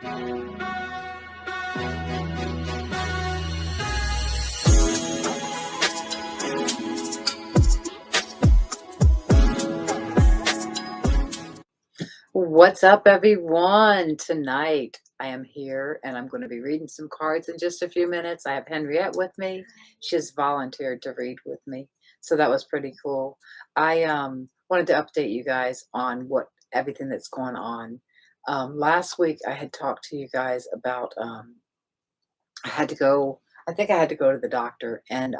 What's up, everyone? Tonight I am here and I'm going to be reading some cards in just a few minutes. I have Henriette with me. She's volunteered to read with me. So that was pretty cool. I wanted to update you guys on what everything that's going on. Last week I had talked to you guys about I had to go, I think I had to go to the doctor and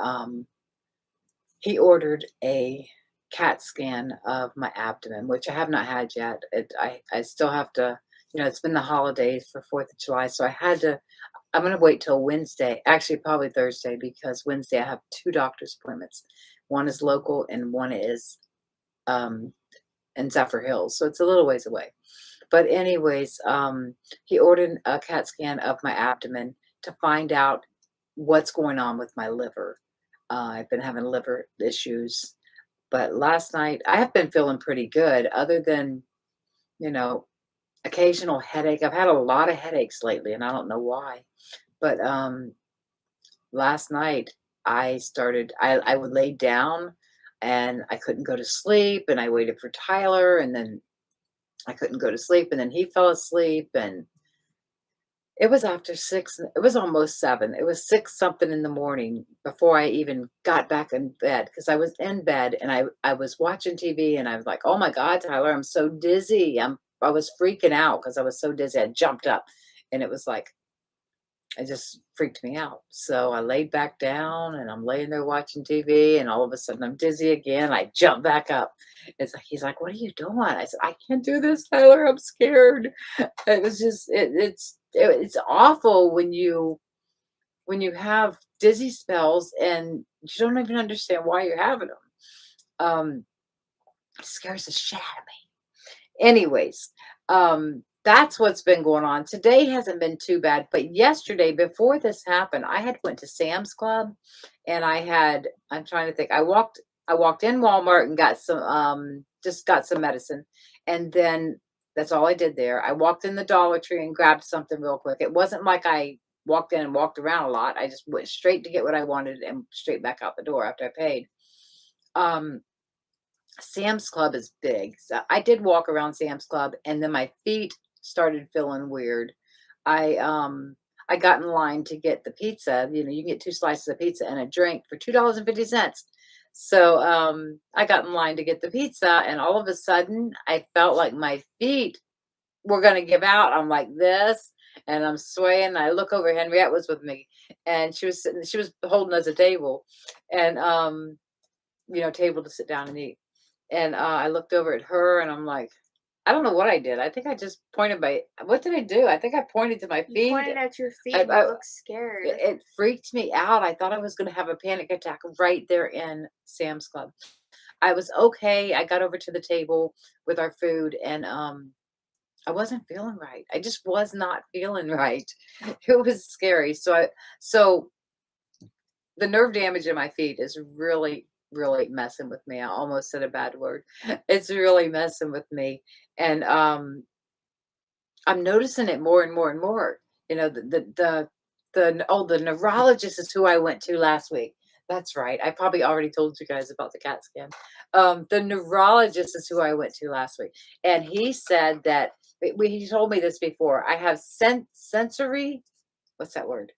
he ordered a CAT scan of my abdomen, which I have not had yet. I still have to, it's been the holidays for 4th of July, so I'm going to wait till Wednesday, actually probably Thursday, because Wednesday I have 2 doctor's appointments. One is local and one is um, in Zephyr Hills, so it's a little ways away. But anyways, he ordered a CAT scan of my abdomen to find out what's going on with my liver. I've been having liver issues, but last night I have been feeling pretty good other than, you know, occasional headache. I've had a lot of headaches lately and I don't know why. But last night I would lay down and I couldn't go to sleep and I waited for Tyler and then I couldn't go to sleep and then he fell asleep and it was after 6, it was almost 7. It was 6 something in the morning before I even got back in bed because I was in bed and I was watching TV and I was like, "Oh my God, Tyler, I'm so dizzy." I was freaking out because I was so dizzy. I jumped up and it was like it just freaked me out. So I laid back down and I'm laying there watching TV and all of a sudden I'm dizzy again. I jump back up. He's like, "What are you doing?" I said, "I can't do this, Tyler. I'm scared." It was just it's awful when you have dizzy spells and you don't even understand why you're having them. It scares the shit out of me. Anyways, that's what's been going on. Today hasn't been too bad, but yesterday before this happened, I had went to Sam's Club and I'm trying to think. I walked in Walmart and got some just got some medicine. And then that's all I did there. I walked in the Dollar Tree and grabbed something real quick. It wasn't like I walked in and walked around a lot. I just went straight to get what I wanted and straight back out the door after I paid. Um, Sam's Club is big. So I did walk around Sam's Club and then my feet started feeling weird. I got in line to get the pizza. You know, you can get 2 slices of pizza and a drink for $2.50. So I got in line to get the pizza and all of a sudden I felt like my feet were gonna give out. I'm like this and I'm swaying. I look over, Henriette was with me and she was holding us a table and table to sit down and eat. And I looked over at her and I'm like, I don't know what I did. I think I just pointed what did I do? I think I pointed to my You feet. pointed at your feet and you looked scared. It freaked me out. I thought I was going to have a panic attack right there in Sam's Club. I was okay. I got over to the table with our food and I wasn't feeling right. I just was not feeling right. It was scary. So the nerve damage in my feet is really, really messing with me. I almost said a bad word. It's really messing with me. And I'm noticing it more and more and more. You know, the neurologist is who I went to last week. That's right. I probably already told you guys about the CAT scan. The neurologist is who I went to last week, and he said that he told me this before. I have sensory. What's that word?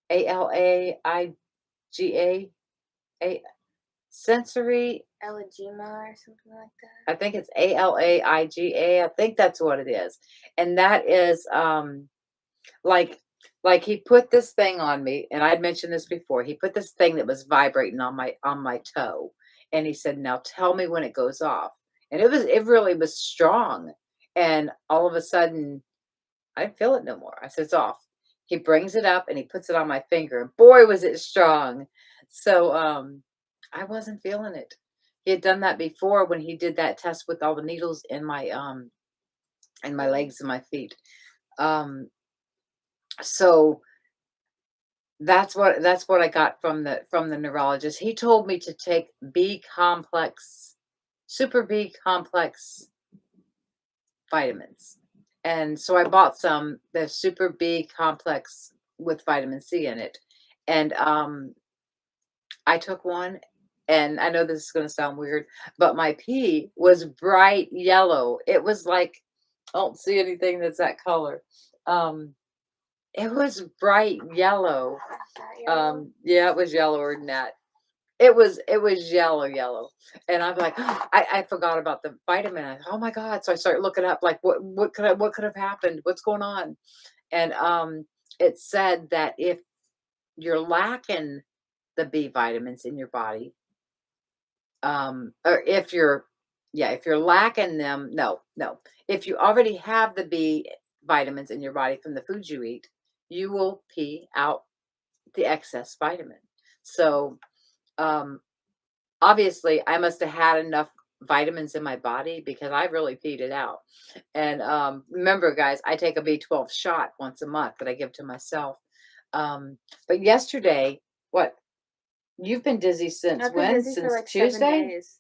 ALAIGA. A sensory. Alagema or something like that. I think it's ALAIGA. I think that's what it is. And that is like he put this thing on me, and I'd mentioned this before. He put this thing that was vibrating on my toe. And he said, "Now tell me when it goes off." And it really was strong. And all of a sudden I didn't feel it no more. I said, "It's off." He brings it up and he puts it on my finger. And boy, was it strong. So I wasn't feeling it. He had done that before when he did that test with all the needles in my legs and my feet. So that's what I got from the neurologist. He told me to take B complex, super B complex vitamins. And so I bought some, the Super B complex with vitamin C in it. And I took one, and I know this is gonna sound weird, but my pee was bright yellow. It was like, I don't see anything that's that color. Um, it was bright yellow. That yellow. Yeah, it was yellower than that. It was yellow, yellow. And I'm like, I forgot about the vitamin. Oh my God. So I started looking up like what could have happened? What's going on? And it said that if you're lacking the B vitamins in your body, or if you're, yeah, if you're lacking them, no, no. If you already have the B vitamins in your body from the foods you eat, you will pee out the excess vitamin. So um obviously I must have had enough vitamins in my body because I really peed it out. And remember guys, I take a B12 shot once a month that I give to myself. But yesterday, what, you've been dizzy since I've been when? dizzy for Since like 7 Tuesday? days.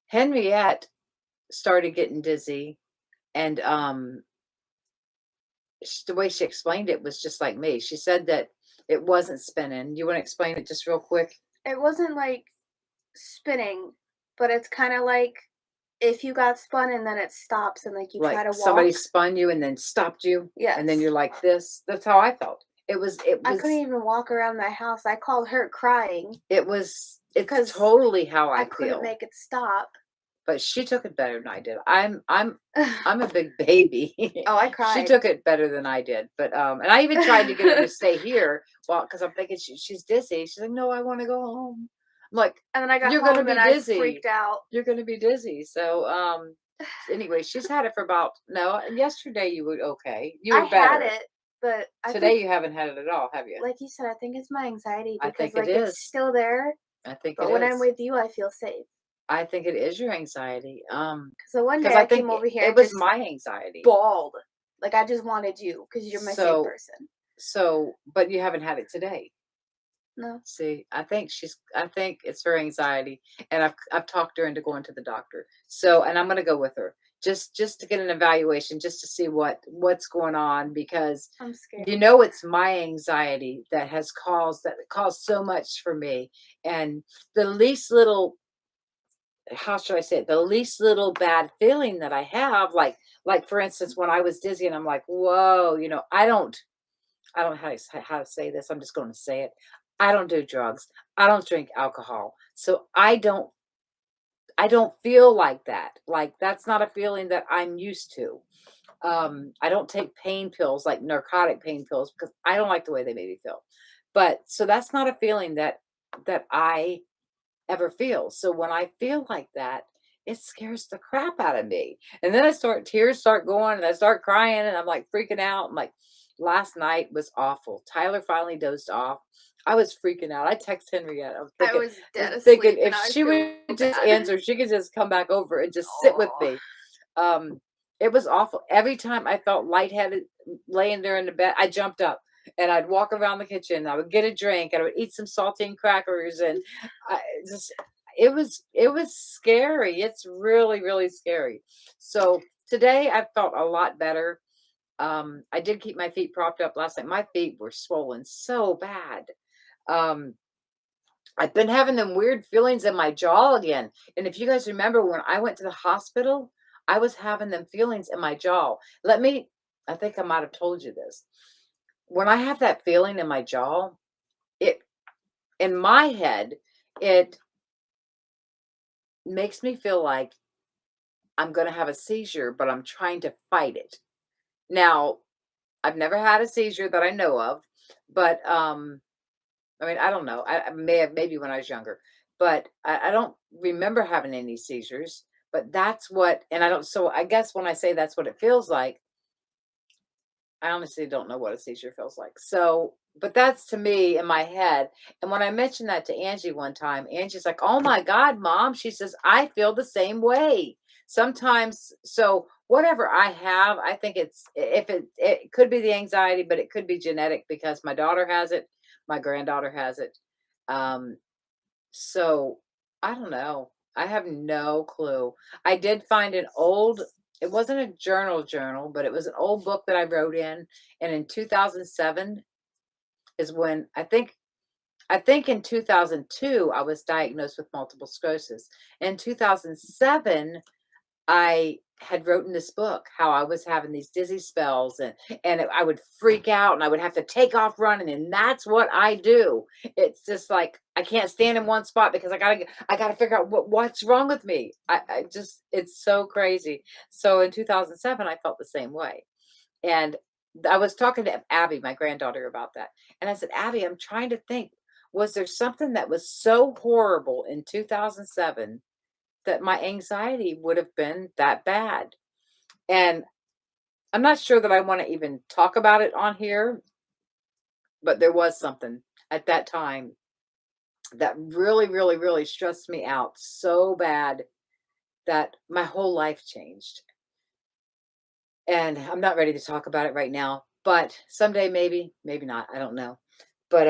Henriette started getting dizzy, and the way she explained it was just like me. She said that it wasn't spinning. You want to explain it just real quick? It wasn't like spinning, but it's kind of like if you got spun and then it stops and like you try Like to somebody walk. spun you and then stopped you, and then Yes. you're like this. That's how I felt. It was it I was couldn't even walk around my house. I called her crying it's because totally how I I couldn't feel. make it stop. But she took it better than I did. I'm a big baby. Oh, I She cried. took it better than I did. But and I even tried to get her to stay here. Well, because I'm thinking she's dizzy. She's like, no, I want to go home. I'm like, And then I got you're gonna home be and I dizzy. freaked out. You're gonna be dizzy. So anyway, she's had it for about, no, yesterday you were okay. You I were had better. it, but I Today think, you haven't had it at all, have you? like you said, I think it's my anxiety I because think it like it's is. still there, I think it but when I'm is. with you, I feel safe. I think it is your anxiety. Because the one Because day I I think came over here it and was just my anxiety. bawled. Like I just wanted you because you're my safe So person. but you haven't had it today. No. See, I think it's her anxiety, and I've talked her into going to the doctor. So, and I'm gonna go with her just to get an evaluation, just to see what's going on, because I'm scared. it's my anxiety that caused so much for me. And the least little, how should I say it? The least little bad feeling that I have, like for instance, when I was dizzy and I'm like, whoa, I don't know how to say this. I'm just going to say it. I don't do drugs. I don't drink alcohol. So I don't feel like that. Like that's not a feeling that I'm used to. I don't take pain pills, like narcotic pain pills, because I don't like the way they made me feel. But so that's not a feeling that I ever feel. So when I feel like that, it scares the crap out of me. And then tears start going, and I start crying, and I'm like freaking out. I'm like, last night was awful. Tyler finally dozed off. I was freaking out. I text Henriette. I was I thinking, was dead thinking asleep if and I she feel would just bad. answer, she could just come back over and just sit with Oh, me. Um, it was awful. Every time I felt lightheaded laying there in the bed, I jumped up and I'd walk around the kitchen. I would get a drink, and I would eat some saltine crackers, and I just it was scary. It's really, really scary. So today I felt a lot better. I did keep my feet propped up last night. My feet were swollen so bad. Um, I've been having them weird feelings in my jaw again. And if you guys remember when I went to the hospital, I was having them feelings in my jaw. I think I might have told you this. When I have that feeling in my jaw, it, in my head, it makes me feel like I'm going to have a seizure, but I'm trying to fight it. Now, I've never had a seizure that I know of, but I mean, I don't know. I may have, maybe when I was younger, but I don't remember having any seizures. But that's what, and I don't. So I guess when I say that's what it feels like, I honestly don't know what a seizure feels like. So, but that's to me in my head. And when I mentioned that to Angie one time, Angie's like, "Oh my God, Mom!" She says, "I feel the same way sometimes." So whatever I have, I think it could be the anxiety, but it could be genetic because my daughter has it, my granddaughter has it. Um, so I don't know. I have no clue. I did find an old it wasn't a journal, but it was an old book that I wrote in. And in 2007 is when I think in 2002 I was diagnosed with multiple sclerosis. In 2007 I had written this book, how I was having these dizzy spells and I would freak out and I would have to take off running, and that's what I do. It's just like I can't stand in one spot because I gotta figure out what's wrong with me. I just it's so crazy. So in 2007, I felt the same way, and I was talking to Abby, my granddaughter, about that, and I said, Abby, I'm trying to think, was there something that was so horrible in 2007 that my anxiety would have been that bad? And I'm not sure that I want to even talk about it on here, but there was something at that time that really, really, really stressed me out so bad that my whole life changed. And I'm not ready to talk about it right now, but someday maybe, maybe not. I don't know. But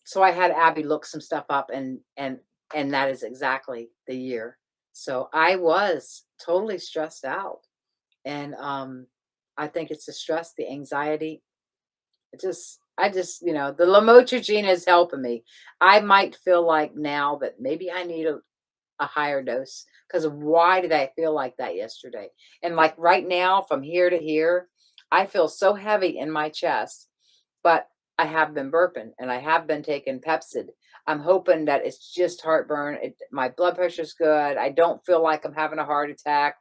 so I had Abby look some stuff up, and that is exactly the year. So I was totally stressed out. And I think it's the stress, the anxiety. I just, the lamotrigine is helping me. I might feel like now that maybe I need a higher dose, because why did I feel like that yesterday? And like right now, from here to here, I feel so heavy in my chest, but I have been burping and I have been taking Pepsid. I'm hoping that it's just heartburn. My blood pressure's good. I don't feel like I'm having a heart attack.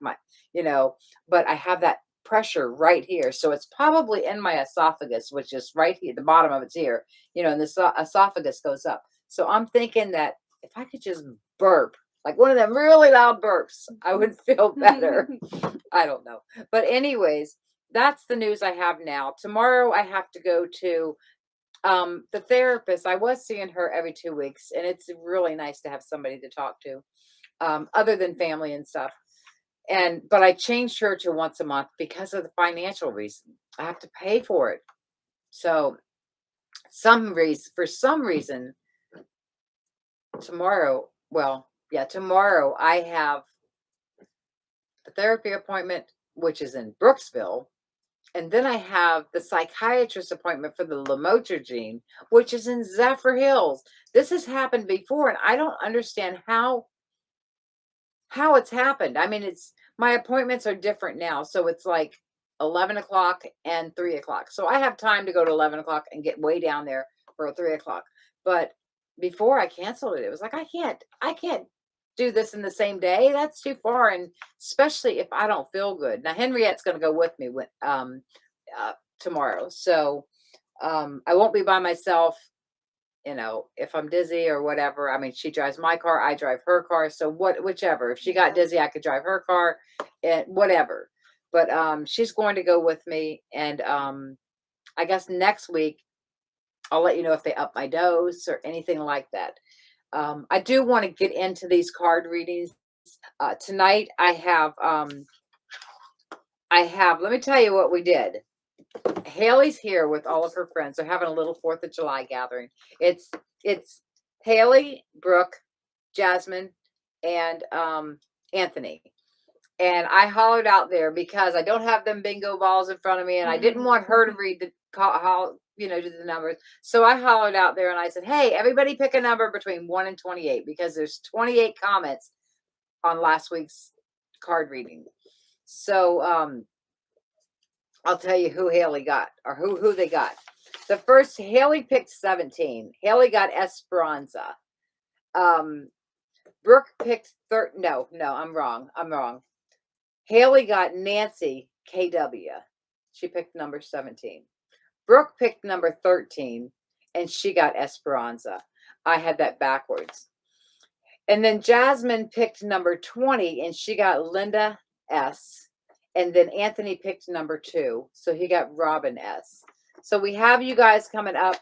You know, but I have that pressure right here. So it's probably in my esophagus, which is right here. The bottom of it's here, and the esophagus goes up. So I'm thinking that if I could just burp, like one of them really loud burps, I would feel better. I don't know. But anyways, that's the news I have now. Tomorrow I have to go to the therapist. I was seeing her every 2 weeks, and it's really nice to have somebody to talk to, other than family and stuff. But I changed her to once a month because of the financial reason. I have to pay for it. So for some reason, tomorrow, well, yeah, tomorrow I have the therapy appointment, which is in Brooksville. And then I have the psychiatrist appointment for the lamotrigine, which is in Zephyr Hills. This has happened before, and I don't understand how it's happened. I mean, it's my appointments are different now, so it's like 11 o'clock and 3 o'clock. So I have time to go to 11 o'clock and get way down there for a 3 o'clock. But before I canceled it, it was like I can't do this in the same day. That's too far, and especially if I don't feel good. Now Henriette's going to go with me uh, tomorrow, so I won't be by myself. If I'm dizzy or whatever. I mean, she drives my car, I drive her car. So whichever. If she got dizzy, I could drive her car and whatever. But she's going to go with me. And I guess next week I'll let you know if they up my dose or anything like that. I do want to get into these card readings. Tonight let me tell you what we did. Haley's here with all of her friends. They're having a little 4th of July gathering. It's Haley, Brooke, Jasmine, and Anthony. And I hollered out there because I don't have them bingo balls in front of me, and I didn't want her to read do the numbers. So I hollered out there and I said, "Hey, everybody, pick a number between 1 and 28 because there's 28 comments on last week's card reading." So I'll tell you who Haley got, or who they got. The first, Haley picked 17. Haley got Esperanza. Brooke picked no, I'm wrong. Haley got Nancy KW. She picked number 17. Brooke picked number 13, and she got Esperanza. I had that backwards. And then Jasmine picked number 20, and she got Linda S. And then Anthony picked number 2, so he got Robin S. So we have you guys coming up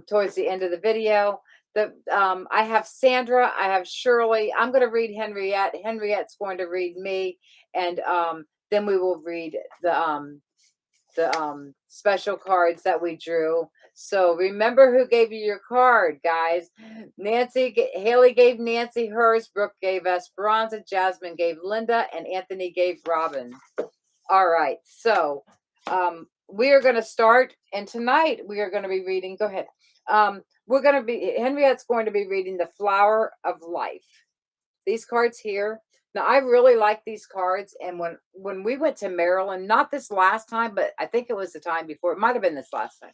towards the end of the video. I have Sandra, I have Shirley. I'm going to read Henriette. Henriette's going to read me, and then we will read the special cards that we drew. So remember who gave you your card, guys. Haley gave Nancy hers, Brooke gave Esperanza, Jasmine gave Linda, and Anthony gave Robin. All right, so we are going to start, and tonight we are going to be reading. Go ahead. Henriette's going to be reading The Flower of Life. These cards here. Now, I really like these cards, and when we went to Maryland, not this last time, but I think it was the time before. It might have been this last time.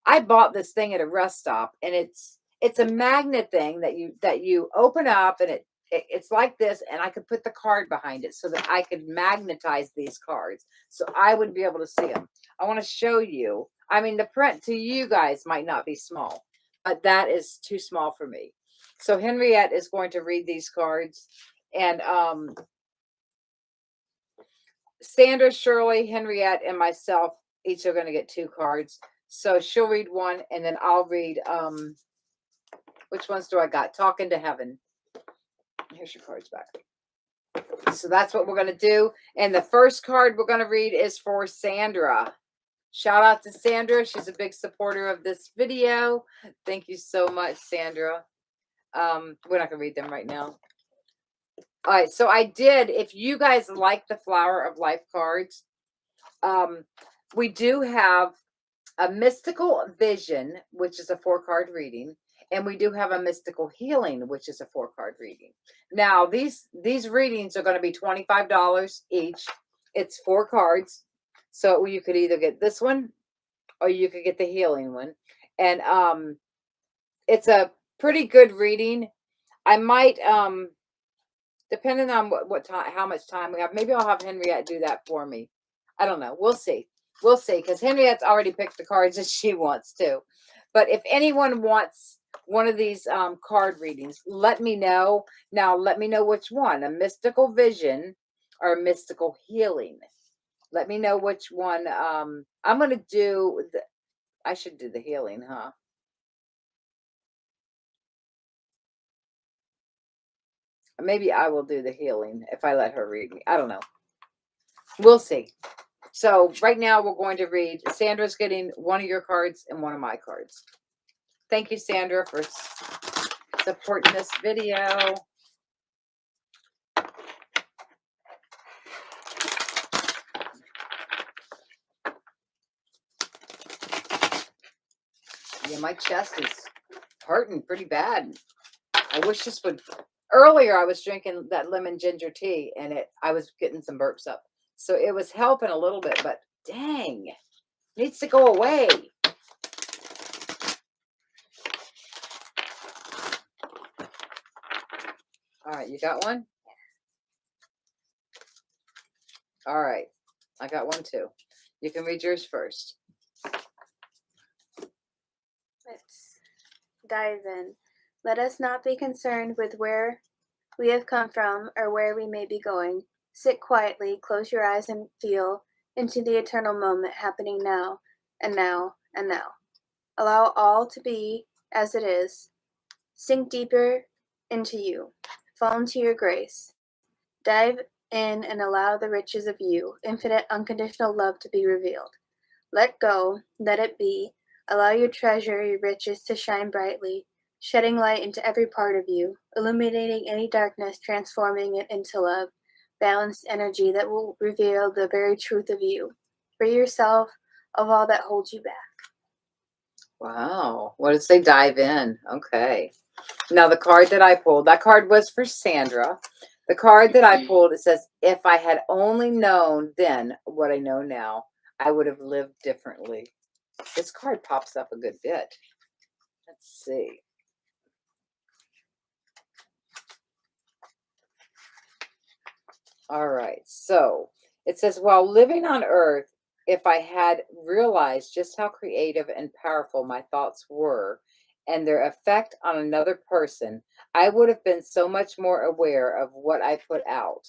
I bought this thing at a rest stop, and it's a magnet thing that you open up, and it's like this, and I could put the card behind it so that I could magnetize these cards so I would be able to see them. I want to show you. I mean, the print to you guys might not be small, but that is too small for me. So Henriette is going to read these cards, and Sandra, Shirley, Henriette, and myself each are going to get 2 cards. So she'll read one, and then I'll read, which ones do I got? Talking to Heaven. Here's your cards back. So that's what we're going to do. And the first card we're going to read is for Sandra. Shout out to Sandra. She's a big supporter of this video. Thank you so much, Sandra. We're not going to read them right now. All right, so I did, if you guys like the Flower of Life cards, we do have a Mystical Vision, which is a 4-card reading, and we do have a Mystical Healing, which is a 4-card reading. Now, these readings are going to be $25 each. It's 4 cards, so you could either get this one or you could get the healing one. And it's a pretty good reading. I might, depending on what time, how much time we have, maybe I'll have Henriette do that for me. I don't know. We'll see. We'll see, because Henriette's already picked the cards that she wants to. But if anyone wants one of these card readings, let me know. Now, let me know which one, a Mystical Vision or a Mystical Healing. Let me know which one. I'm going to do, I should do the healing, huh? Maybe I will do the healing if I let her read me. I don't know. We'll see. So right now we're going to read. Sandra's getting one of your cards and one of my cards. Thank you, Sandra, for supporting this video. Yeah, my chest is hurting pretty bad. I wish this would. Earlier, I was drinking that lemon ginger tea, and I was getting some burps up. So it was helping a little bit, but dang, it needs to go away. All right, you got one? All right, I got one too. You can read yours first. Let's dive in. Let us not be concerned with where we have come from or where we may be going. Sit quietly, close your eyes, and feel into the eternal moment happening now and now and now. Allow all to be as it is. Sink deeper into you. Fall into your grace. Dive in and allow the riches of you, infinite unconditional love, to be revealed. Let go, let it be. Allow your treasure, your riches to shine brightly, shedding light into every part of you, illuminating any darkness, transforming it into love, balanced energy that will reveal the very truth of you. Free yourself of all that holds you back. Wow. What did it say? Dive in. Okay. Now, the card that I pulled, that card was for Sandra. The card that I pulled, it says, if I had only known then what I know now, I would have lived differently. This card pops up a good bit. Let's see. All right. So it says, while living on Earth, if I had realized just how creative and powerful my thoughts were and their effect on another person, I would have been so much more aware of what I put out.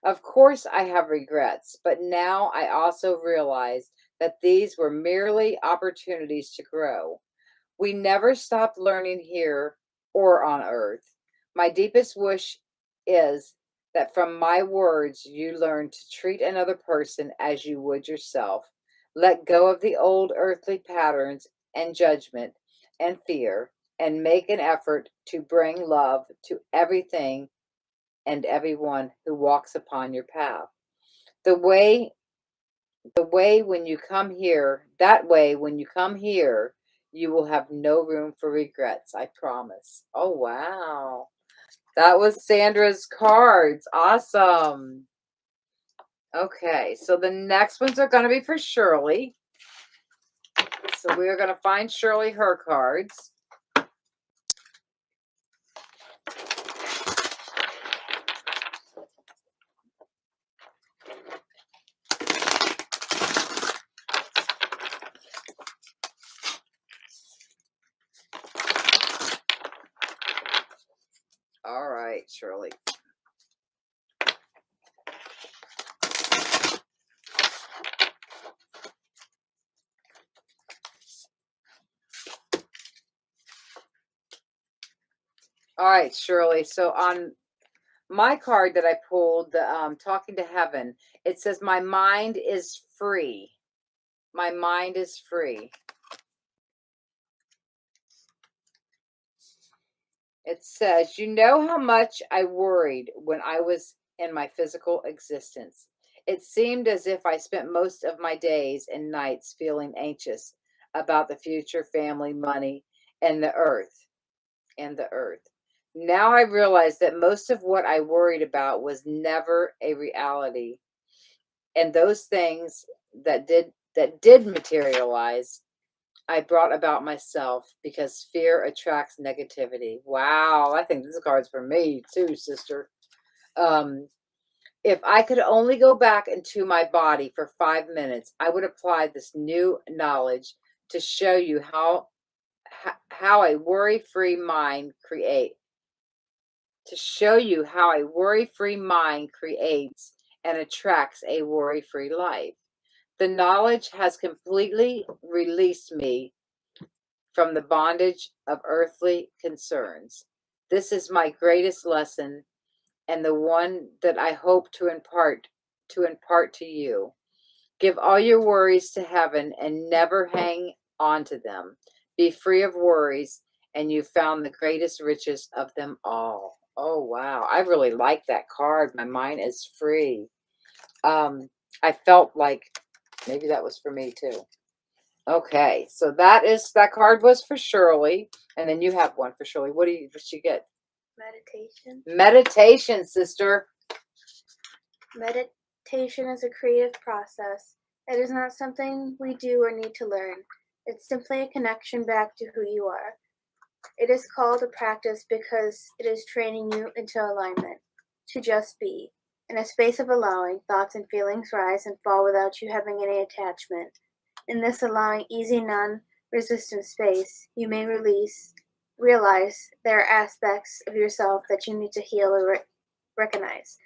Of course, I have regrets, but now I also realize that these were merely opportunities to grow. We never stop learning here or on Earth. My deepest wish is that from my words, you learn to treat another person as you would yourself. Let go of the old earthly patterns and judgment and fear, and make an effort to bring love to everything and everyone who walks upon your path. The way when you come here, that way when you come here, you will have no room for regrets, I promise. Oh wow. That was Sandra's cards. Awesome. Okay, so the next ones are going to be for Shirley. So we are going to find Shirley her cards. All right, Shirley. All right, Shirley. So on my card that I pulled, the Talking to Heaven, it says, my mind is free. My mind is free. It says, you know how much I worried when I was in my physical existence. It seemed as if I spent most of my days and nights feeling anxious about the future, family, money, and the earth. And the earth. Now I realize that most of what I worried about was never a reality. And those things that did materialize, I brought about myself, because fear attracts negativity. Wow, I think this card's for me too, sister. If I could only go back into my body for 5 minutes, I would apply this new knowledge to show you how a worry-free mind create to show you how a worry-free mind creates and attracts a worry-free life. The knowledge has completely released me from the bondage of earthly concerns. This is my greatest lesson, and the one that I hope to impart to you. Give all your worries to heaven and never hang on to them. Be free of worries, and you found the greatest riches of them all. Oh wow, I really like that card. My mind is free. I felt like maybe that was for me too. Okay, so that card was for Shirley, and then you have one for Shirley. What did you get? Meditation. Meditation, sister. Meditation is a creative process. It is not something we do or need to learn. It's simply a connection back to who you are. It is called a practice because it is training you into alignment, to just be, in a space of allowing thoughts and feelings rise and fall without you having any attachment. In this allowing, easy, non-resistant space, you may realize there are aspects of yourself that you need to heal or recognize.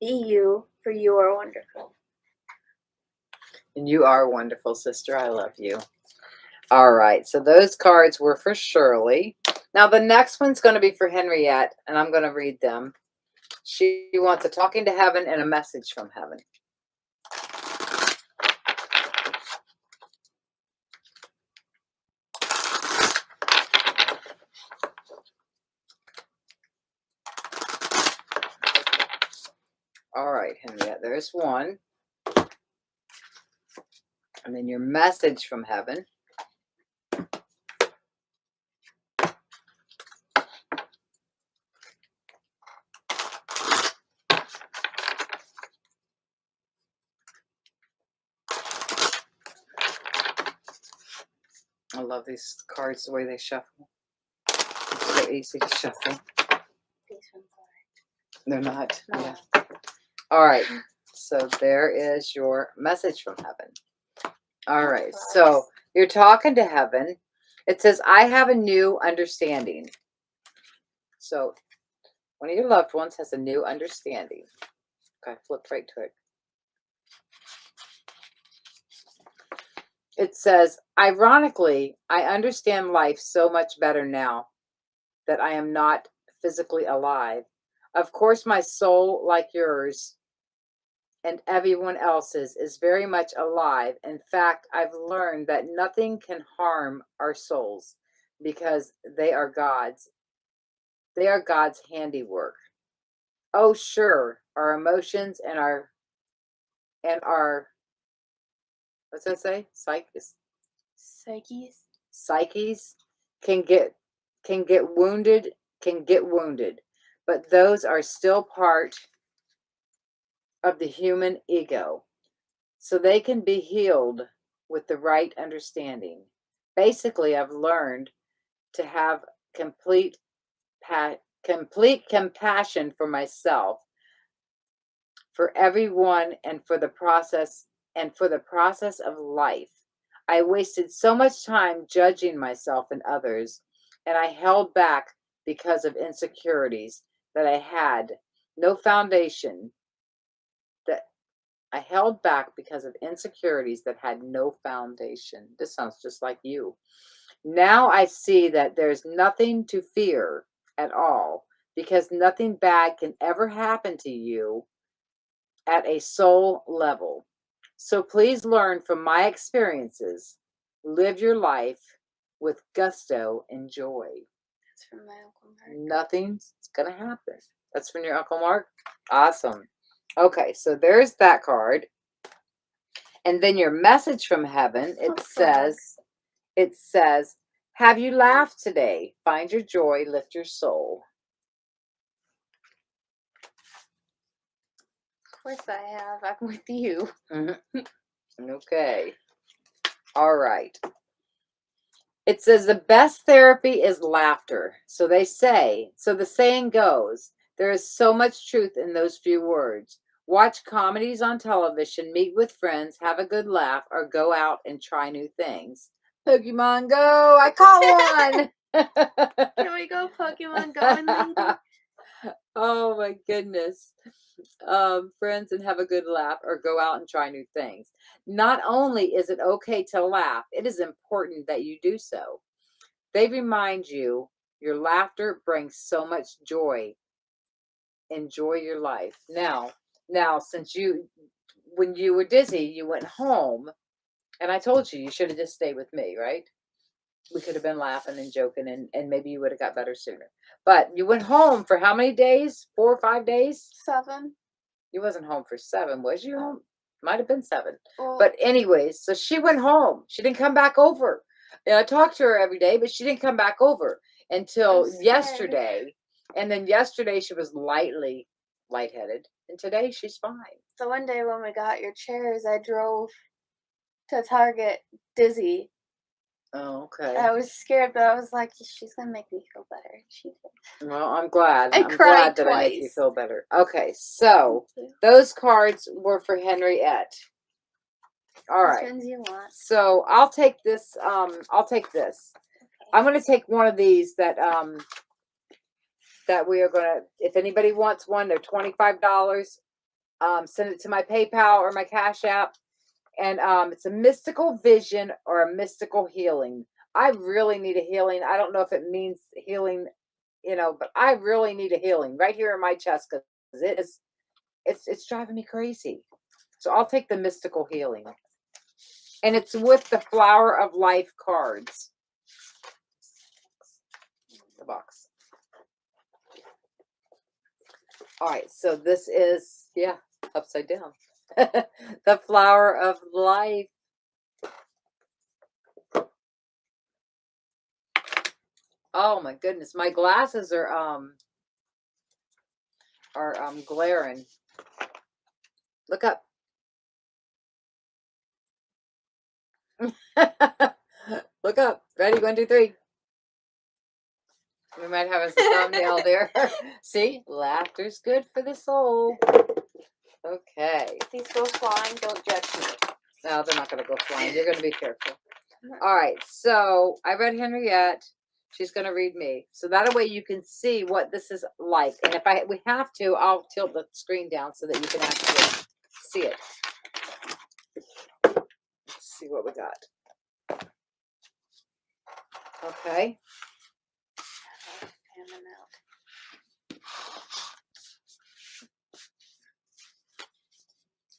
Be you, for you are wonderful. And you are wonderful, sister. I love you. All right, so those cards were for Shirley. Now the next one's going to be for Henriette, and I'm going to read them. She wants a talking to heaven and a message from heaven. All right, Henriette, there's one. And then your message from heaven. I love these cards, the way they shuffle. So easy to shuffle. These ones are. They're not. No. Yeah. All right. So there is your message from heaven. All right. So you're talking to heaven. It says, I have a new understanding. So one of your loved ones has a new understanding. Okay, flip right to it. It says, ironically, I understand life so much better now that I am not physically alive. Of course, my soul, like yours, and everyone else's is very much alive. In fact, I've learned that nothing can harm our souls because they are God's. They are God's handiwork. Oh, sure, our emotions and our what's that say? Psyches. Psyches can get wounded, but those are still part of the human ego. So they can be healed with the right understanding. Basically, I've learned to have complete compassion for myself, for everyone, and for the process of life. I wasted so much time judging myself and others, and I held back because of insecurities that I had no foundation. That I held back because of insecurities that had no foundation. This sounds just like you. Now I see that there's nothing to fear at all because nothing bad can ever happen to you at a soul level. So please learn from my experiences. Live your life with gusto and joy. That's from my Uncle Mark. Nothing's going to happen. That's from your Uncle Mark? Awesome. Okay, so there's that card. And then your message from heaven, it says, have you laughed today? Find your joy, lift your soul. Of course I have. I'm with you. Okay. All right. It says the best therapy is laughter. So the saying goes, there is so much truth in those few words. Watch comedies on television, meet with friends, have a good laugh, or go out and try new things. Pokemon Go, I caught one. Can we go Pokemon Go, lady? Oh my goodness. Friends, and have a good laugh or go out and try new things. Not only is it okay to laugh, it is important that you do so. They remind you your laughter brings so much joy. Enjoy your life. Now, since when you were dizzy, you went home, and I told you should have just stayed with me, right? We could have been laughing and joking, and maybe you would have got better sooner. But you went home for how many days? 4 or 5 days? 7. You wasn't home for 7, was you? Home? Might have been 7. Well, But anyways, so she went home. She didn't come back over. And I talked to her every day, but she didn't come back over until yesterday. And then yesterday she was lightheaded. And today she's fine. So one day when we got your chairs, I drove to Target dizzy. Oh, okay. I was scared, but I was like, she's going to make me feel better. She did. Well, I'm glad. I'm cried glad that I make you twice. feel better. Okay, so those cards were for Henriette. All right. Which ones you want? So I'll take this. I'll take this. Okay. I'm going to take one of these that we are going to. If anybody wants one, they're $25. Send it to my PayPal or my Cash App, and it's a mystical vision or a mystical healing. I really need a healing. I don't know if it means healing, but I really need a healing right here in my chest because it's driving me crazy. So I'll take the mystical healing. And it's with the Flower of Life cards. The box. All right, so this is, upside down. The Flower of Life. Oh my goodness, my glasses are glaring. Look up. Look up. Ready? 1, 2, 3. We might have a thumbnail there. See? Laughter's good for the soul. Okay. If these go flying, don't judge me. No, they're not going to go flying. You're going to be careful. All right. So I read Henriette. She's going to read me. So that way you can see what this is like. And if we have to, I'll tilt the screen down so that you can actually see it. Let's see what we got. Okay.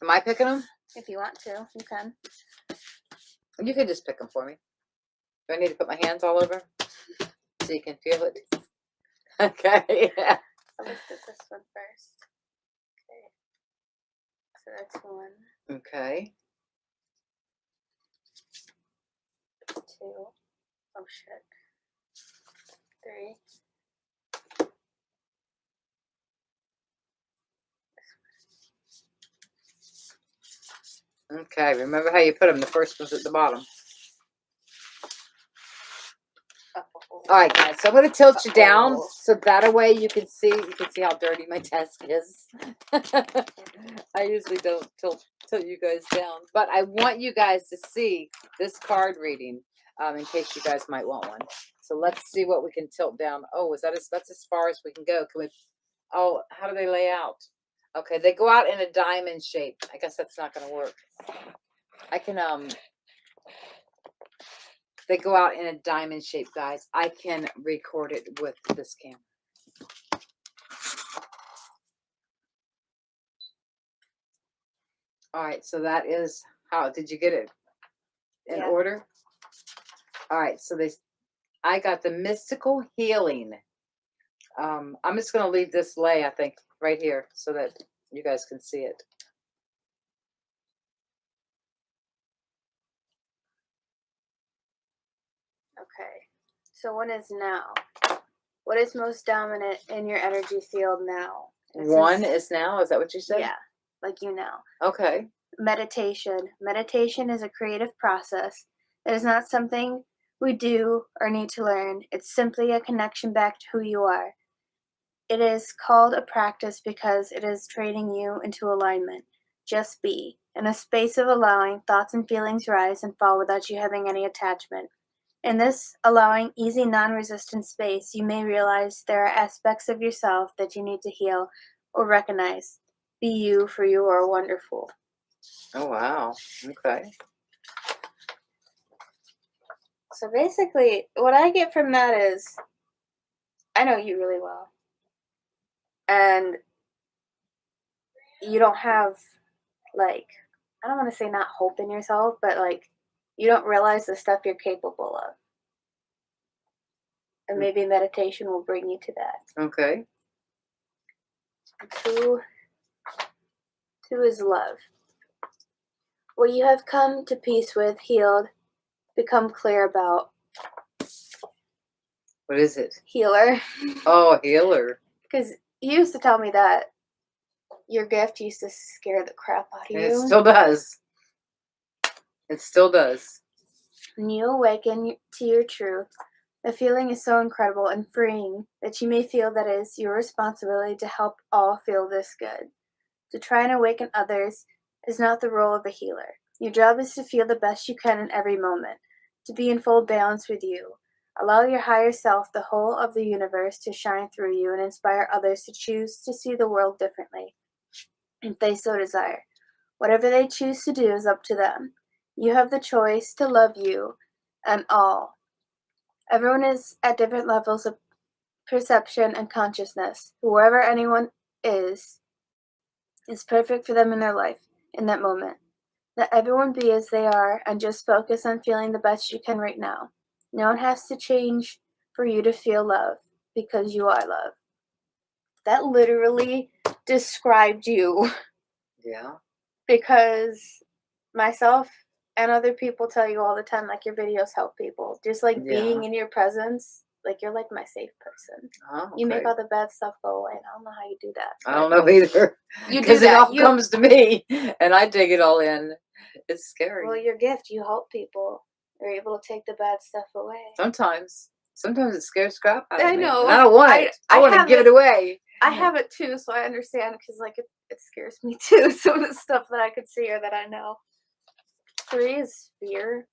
Am I picking them? If you want to, you can. You can just pick them for me. Do I need to put my hands all over so you can feel it? Okay. Yeah. I looked at this one first. Okay. So that's 1, Okay. 2. Oh shit. 3. Okay. Remember how you put them. The first one's at the bottom. All right, guys. So I'm going to tilt you down so that way you can see. You can see how dirty my desk is. I usually don't tilt you guys down, but I want you guys to see this card reading in case you guys might want one. So let's see what we can tilt down. Oh, that's as far as we can go. Can we? Oh, how do they lay out? Okay, they go out in a diamond shape. I guess that's not going to work. I can They go out in a diamond shape, guys. I can record it with this camera. All right, so that is how. Did you get it in order? All right, so I got the mystical healing. I'm just going to leave this lay, I think, right here so that you guys can see it. Okay. So 1 is now. What is most dominant in your energy field now? 1 is now? Is that what you said? Yeah, like you now. Okay. Meditation. Meditation is a creative process. It is not something we do or need to learn. It's simply a connection back to who you are. It is called a practice because it is training you into alignment. Just be. In a space of allowing, thoughts and feelings rise and fall without you having any attachment. In this allowing, easy, non-resistant space, you may realize there are aspects of yourself that you need to heal or recognize. Be you, for you are wonderful. Oh, wow. Okay. So basically, what I get from that is, I know you really well. And you don't have, like, I don't want to say not hope in yourself, but, like, you don't realize the stuff you're capable of. And maybe meditation will bring you to that. Okay. 2 is love. What you have come to peace with, healed, become clear about. What is it? Healer. Oh, healer. Because you used to tell me that your gift used to scare the crap out of you. It still does. It still does. When you awaken to your truth, the feeling is so incredible and freeing that you may feel that it is your responsibility to help all feel this good. To try and awaken others is not the role of a healer. Your job is to feel the best you can in every moment, to be in full balance with you. Allow your higher self, the whole of the universe, to shine through you and inspire others to choose to see the world differently, if they so desire. Whatever they choose to do is up to them. You have the choice to love you and all. Everyone is at different levels of perception and consciousness. Whoever anyone is perfect for them in their life, in that moment. Let everyone be as they are and just focus on feeling the best you can right now. No one has to change for you to feel love because you are love. That literally described you. Yeah. Because myself and other people tell you all the time, like, your videos help people. Just like being in your presence, like, you're like my safe person. Oh, okay. You make all the bad stuff go away, and I don't know how you do that. I don't know either. You do Because it that. all comes to me, and I dig it all in. It's scary. Well, your gift, you help people. You're able to take the bad stuff away. Sometimes it scares crap out of I me. know. And I don't want it. I want to give it away. I have it too, so I understand, because, like, it scares me too. Some of the stuff that I could see or that I know. 3 is fear.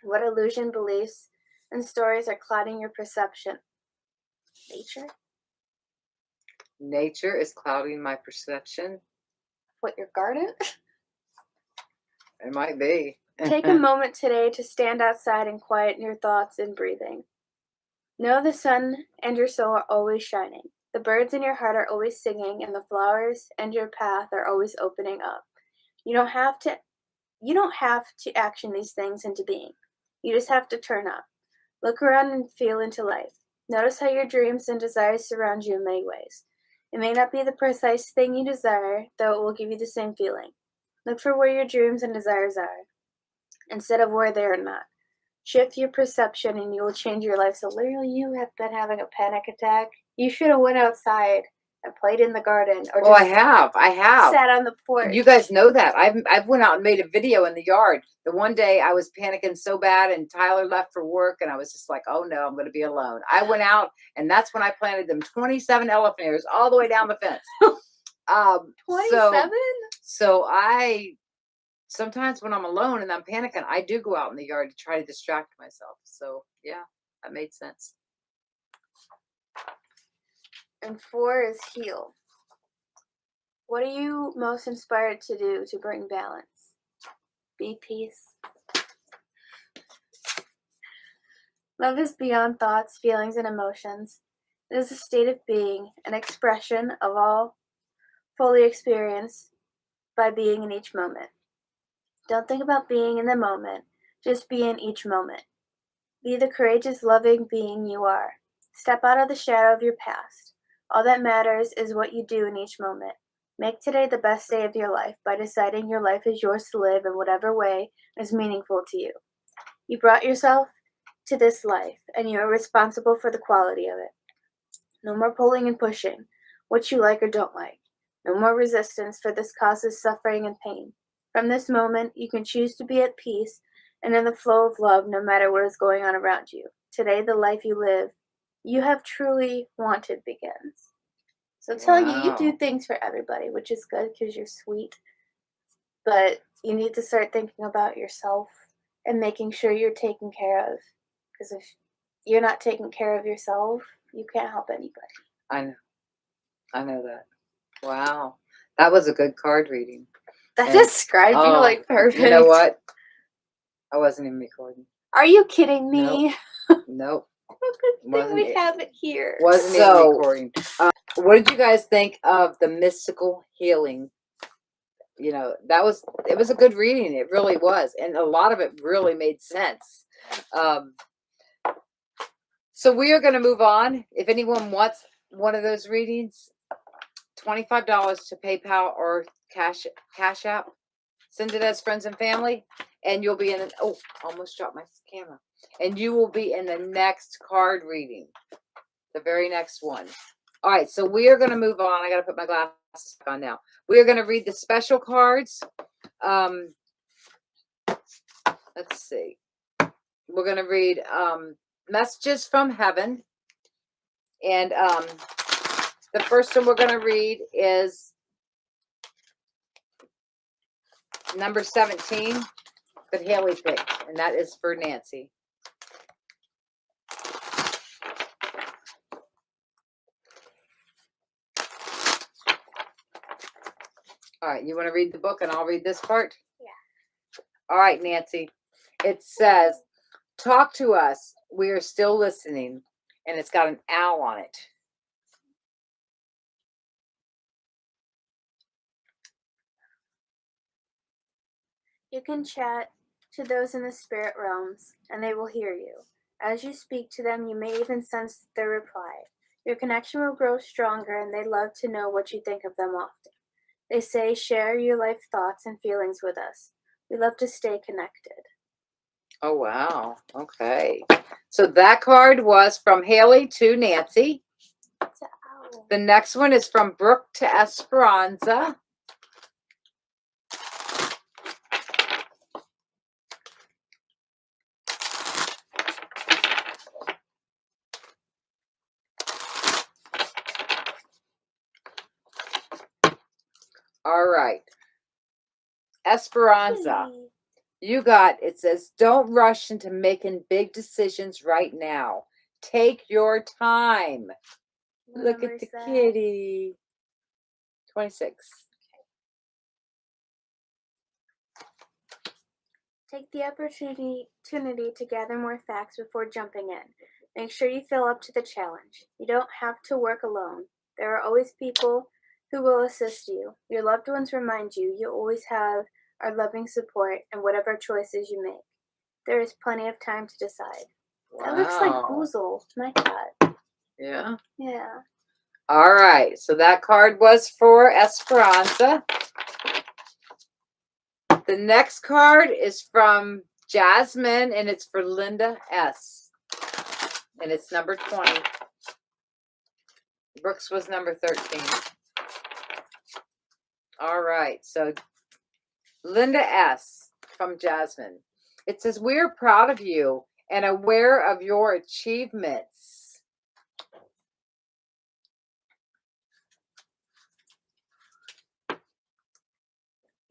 What illusion, beliefs, and stories are clouding your perception? Nature? Nature is clouding my perception. What, your garden? It might be. Take a moment today to stand outside and quieten your thoughts and breathing. Know the sun and your soul are always shining. The birds in your heart are always singing, and the flowers and your path are always opening up. You don't have to action these things into being. You just have to turn up. Look around and feel into life. Notice how your dreams and desires surround you in many ways. It may not be the precise thing you desire, though it will give you the same feeling. Look for where your dreams and desires are, instead of where they are not. Shift your perception and you will change your life. So literally you have been having a panic attack. You should have went outside and played in the garden or Oh, just I have. sat on the porch. You guys know that. I've went out and made a video in the yard. The one day I was panicking so bad and Tyler left for work and I was just like, oh no, I'm going to be alone. I went out and that's when I planted them 27 elephant ears all the way down the fence. 27? So I sometimes when I'm alone and I'm panicking, I do go out in the yard to try to distract myself. So yeah, that made sense. And 4 is heal. What are you most inspired to do to bring balance? Be peace. Love is beyond thoughts, feelings, and emotions. It is a state of being, an expression of all fully experienced by being in each moment. Don't think about being in the moment, just be in each moment. Be the courageous, loving being you are. Step out of the shadow of your past. All that matters is what you do in each moment. Make today the best day of your life by deciding your life is yours to live in whatever way is meaningful to you. You brought yourself to this life, and you are responsible for the quality of it. No more pulling and pushing, what you like or don't like. No more resistance, for this causes suffering and pain. From this moment, you can choose to be at peace and in the flow of love no matter what is going on around you. Today, the life you live, you have truly wanted begins. So telling you do things for everybody, which is good because you're sweet. But you need to start thinking about yourself and making sure you're taken care of. Because if you're not taking care of yourself, you can't help anybody. I know that. Wow. That was a good card reading. That described you like perfect. You know what? I wasn't even recording. Are you kidding me? Nope. Good thing we have it here. Wasn't even recording. What did you guys think of the mystical healing? You know, it was a good reading. It really was. And a lot of it really made sense. So we are going to move on. If anyone wants one of those readings, $25 to PayPal or Cash App. Send it as friends and family, and you'll be in almost dropped my camera. And you will be in the next card reading, the very next one. All right, so we are going to move on. I got to put my glasses on now. We are going to read the special cards. Let's see. We're going to read Messages from Heaven. And the first one we're going to read is number 17 that Haley picked, and that is for Nancy. All right, you want to read the book and I'll read this part? Yeah. All right, Nancy. It says, talk to us. We are still listening. And it's got an owl on it. You can chat to those in the spirit realms, and they will hear you. As you speak to them, you may even sense their reply. Your connection will grow stronger, and they love to know what you think of them often. They say, share your life thoughts and feelings with us. We love to stay connected. Oh, wow. Okay. So that card was from Haley to Nancy. It's an owl. The next one is from Brooke to Esperanza. All right. Esperanza. You got, it says, don't rush into making big decisions right now. Take your time. Look at the kitty. 26. Take the opportunity to gather more facts before jumping in. Make sure you feel up to the challenge. You don't have to work alone. There are always people who will assist you. Your loved ones remind you you always have our loving support in whatever choices you make. There is plenty of time to decide. That looks like Wow. Boozle, my cat. Yeah. Yeah. All right. So that card was for Esperanza. The next card is from Jasmine, and it's for Linda S. And it's number 20. Brooks was number 13. All right. So Linda S. from Jasmine. It says, we're proud of you and aware of your achievements.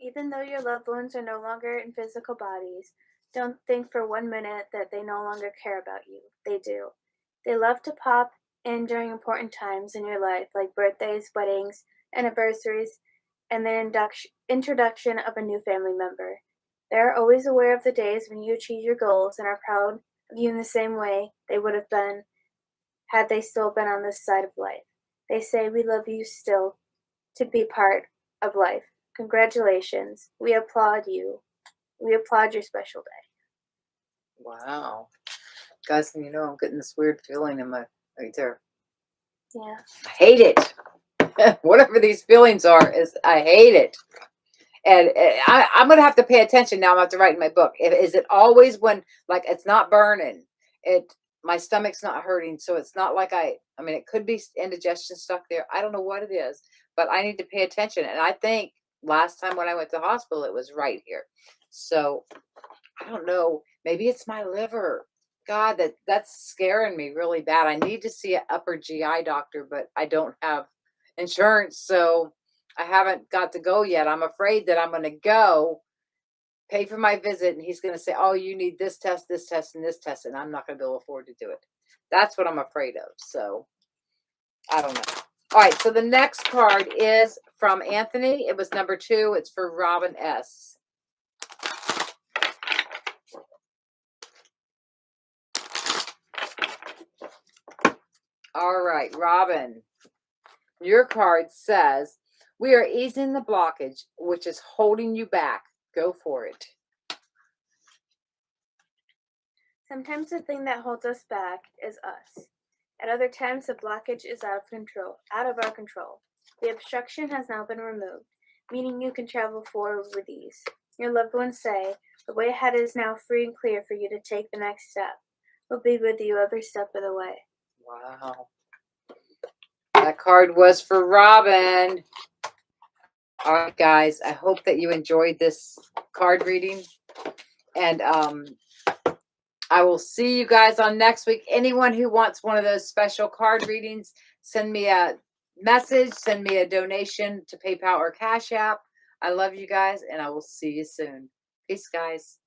Even though your loved ones are no longer in physical bodies, don't think for 1 minute that they no longer care about you. They do. They love to pop in during important times in your life, like birthdays, weddings, anniversaries, and the introduction of a new family member. They are always aware of the days when you achieve your goals and are proud of you in the same way they would have been had they still been on this side of life. They say, we love you still to be part of life. Congratulations. We applaud you. We applaud your special day. Wow. Guys, you know, I'm getting this weird feeling in my right there. Yeah. I hate it. Whatever these feelings are, is I hate it. And I'm going to have to pay attention now. I'm going to have to write in my book. Is it always when, like, it's not burning? My stomach's not hurting. So it's not like I mean, it could be indigestion stuck there. I don't know what it is, but I need to pay attention. And I think last time when I went to the hospital, it was right here. So I don't know. Maybe it's my liver. God, that's scaring me really bad. I need to see an upper GI doctor, but I don't have insurance. So I haven't got to go yet. I'm afraid that I'm going to go pay for my visit, and he's going to say, oh, you need this test, and this test, and I'm not going to be able to afford to do it. That's what I'm afraid of. So I don't know. All right. So the next card is from Anthony. It was number 2. It's for Robin S. All right, Robin. Your card says, we are easing the blockage, which is holding you back. Go for it. Sometimes the thing that holds us back is us. At other times, the blockage is out of our control. The obstruction has now been removed, meaning you can travel forward with ease. Your loved ones say, the way ahead is now free and clear for you to take the next step. We'll be with you every step of the way. Wow. That card was for Robin. All right, guys. I hope that you enjoyed this card reading. And I will see you guys on next week. Anyone who wants one of those special card readings, send me a message, send me a donation to PayPal or Cash App. I love you guys, and I will see you soon. Peace, guys.